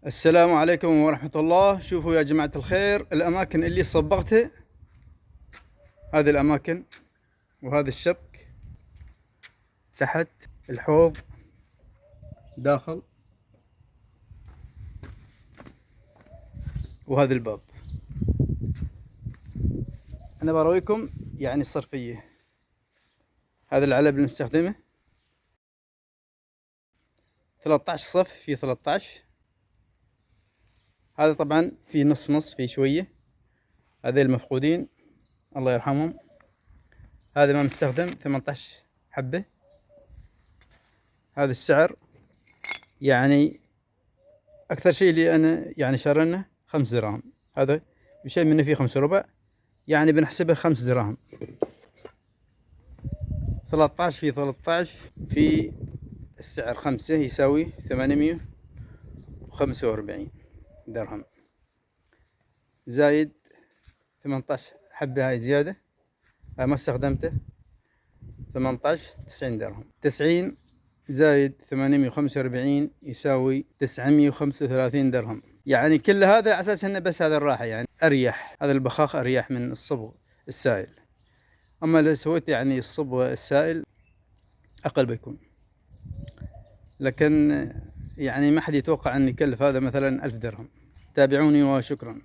السلام عليكم ورحمة الله. شوفوا يا جماعة الخير، الأماكن اللي صبغتها، هذه الأماكن، وهذا الشبك تحت، الحوض داخل، وهذا الباب. أنا برويكم يعني الصرفية. هذا العلب المستخدمة 13 صف في 13. هذا طبعا في نص نص، في شوية، هذول المفقودين الله يرحمهم. هذا ما مستخدم 18 حبة. هذا السعر يعني أكثر شيء اللي أنا يعني شارينه 5 دراهم. هذا بشيء منه فيه 5 ربع، يعني بنحسبه 5 دراهم. 13 في 13 في السعر 5 يساوي 845 درهم، زايد 18 حبة هاي زيادة، هاي ما استخدمته 18 90 درهم. 90 زايد 845 يساوي 935 درهم. يعني كل هذا على اساس انه بس هذا الراحة، يعني اريح، هذا البخاخ اريح من الصبغ السائل. اما لو سويت يعني الصبغ السائل اقل بيكون، لكن يعني ما حد يتوقع ان يكلف هذا مثلا 1000 درهم. تابعوني وشكرا.